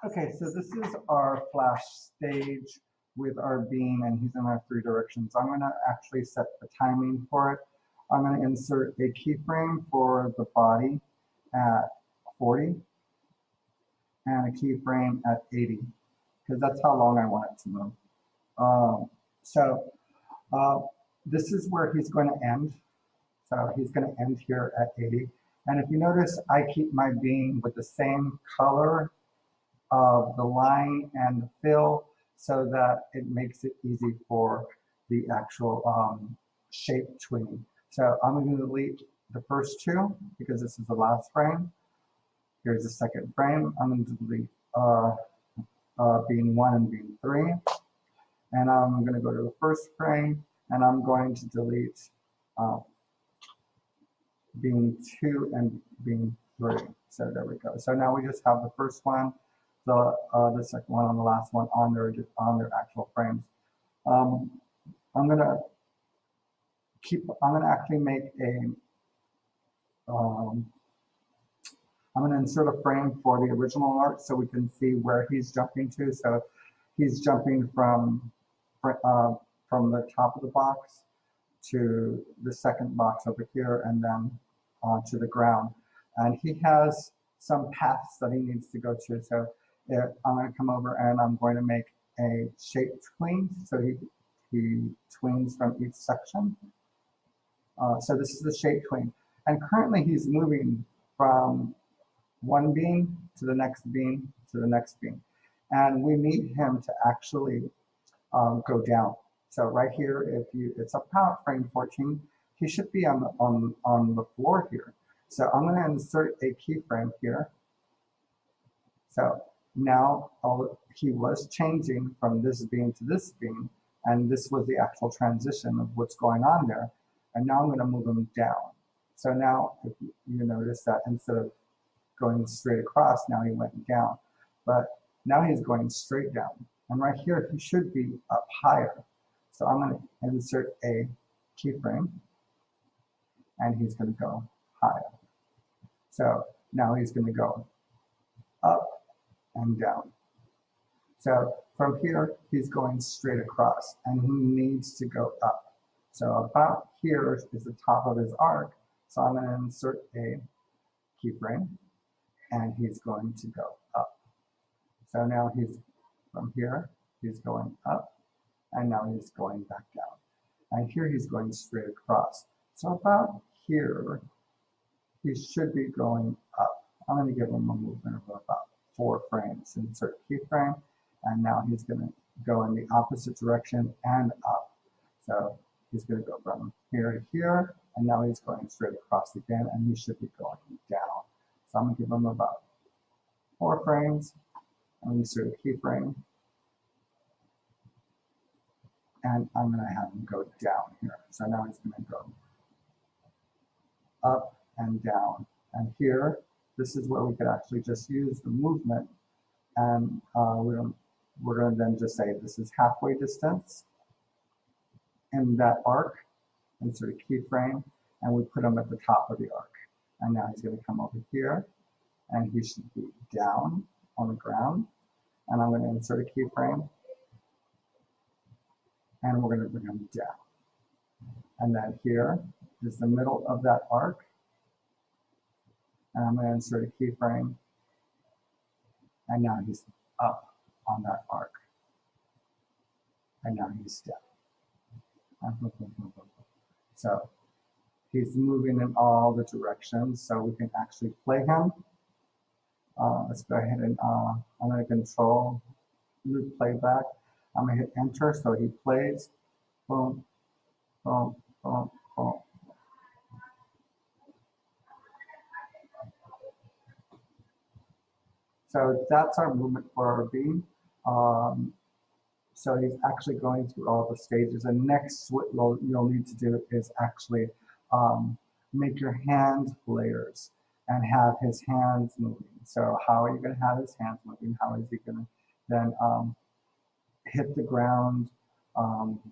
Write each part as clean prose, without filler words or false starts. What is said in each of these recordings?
Okay, so this is our flash stage with our beam, and he's in our three directions. I'm going to actually set the timing for it. I'm going to insert a keyframe for the body at 40 and a keyframe at 80, because that's how long I want it to move. So this is where he's going to end. So he's going to end here at 80. And if you notice, I keep my beam with the same color of the line and the fill so that it makes it easy for the actual shape tweening. So I'm going to delete the first two because this is the last frame. Here's the second frame. I'm going to delete beam 1 and beam 3. And I'm going to go to the first frame and I'm going to delete beam 2 and beam 3. So there we go. So now we just have the first one, the second one, and the last one on their actual frames. I'm gonna actually make I'm gonna insert a frame for the original art so we can see where he's jumping to. So he's jumping from the top of the box to the second box over here and then onto the ground. And he has some paths that he needs to go to. So I'm going to come over and I'm going to make a shape tween. So he tweens from each section. So this is the shape tween. And currently he's moving from one beam to the next beam to the next beam. And we need him to actually go down. So right here, it's about frame 14, he should be on the floor here. So I'm going to insert a keyframe here. So now he was changing from this beam to this beam, and this was the actual transition of what's going on there. And now I'm going to move him down. So now if you notice that instead of going straight across, now he went down. But now he's going straight down. And right here, he should be up higher. So I'm going to insert a keyframe, and he's going to go higher. So now he's going to go up and down. So from here, he's going straight across, and he needs to go up. So about here is the top of his arc. So I'm going to insert a keyframe, and he's going to go up. So now from here, he's going up, and now he's going back down. And here he's going straight across. So about here, he should be going up. I'm going to give him a movement of about 4 frames. Insert keyframe, and now he's going to go in the opposite direction and up. So he's going to go from here to here, and now he's going straight across again, and he should be going down. So I'm going to give him about 4 frames. I'm going to insert a keyframe, and I'm going to have him go down here. So now he's going to go up and down. And here, this is where we could actually just use the movement, and we're going to then just say this is halfway distance in that arc, insert a keyframe, and we put him at the top of the arc. And now he's going to come over here, and he should be down on the ground. And I'm going to insert a keyframe, and we're going to bring him down. And then here is the middle of that arc. And I'm going to insert a keyframe, and now he's up on that arc. And now he's down. So he's moving in all the directions, so we can actually play him. Let's go ahead and I'm going to control loop playback. I'm going to hit enter so he plays. Boom, boom, boom, boom. So that's our movement for our beam. So he's actually going through all the stages. And next, what you'll need to do is actually make your hand layers and have his hands moving. So how are you going to have his hands moving? How is he going to then hit the ground?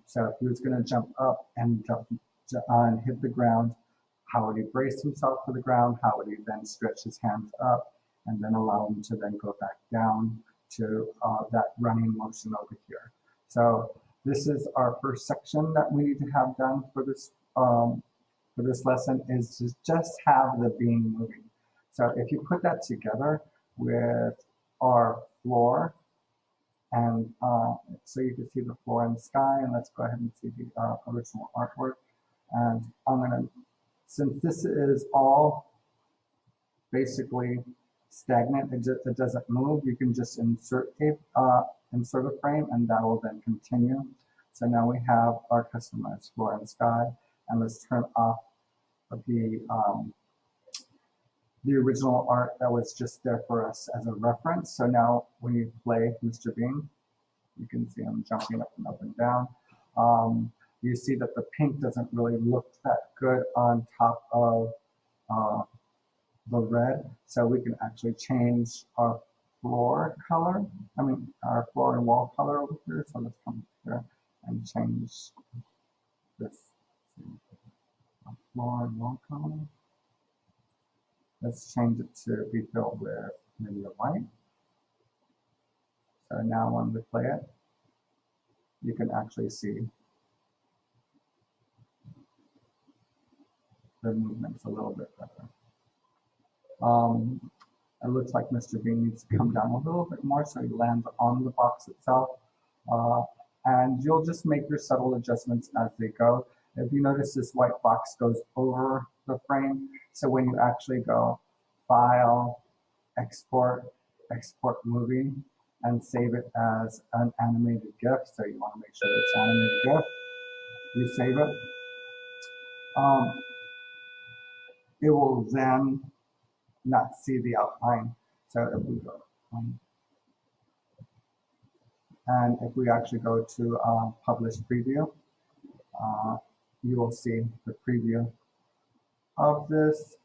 So if he was going to jump up and hit the ground, how would he brace himself for the ground? How would he then stretch his hands up and then allow him to then go back down to that running motion over here. So this is our first section that we need to have done for this lesson, is to just have the bean moving. So if you put that together with our floor, and so you can see the floor and the sky, and let's go ahead and see the original artwork. And I'm gonna, since this is all basically stagnant, it doesn't move, you can just insert a frame, and that will then continue. So now we have our customized floor and sky, and let's turn off the original art that was just there for us as a reference. So now when you play Mr. Bean, you can see him jumping up and down. You see that the pink doesn't really look that good on top of the red. So we can actually change our floor color. Our floor and wall color over here. So let's come here and change this floor and wall color. Let's change it to be filled with maybe a white. So now when we play it, you can actually see the movements a little bit better. It looks like Mr. Bean needs to come down a little bit more so he lands on the box itself. And you'll just make your subtle adjustments as they go. If you notice, this white box goes over the frame. So when you actually go File, Export Movie, and save it as an animated GIF, so you want to make sure it's animated GIF, you save it. It will then not see the outline. So if we go, and if we actually go to Publish Preview, you will see the preview of this.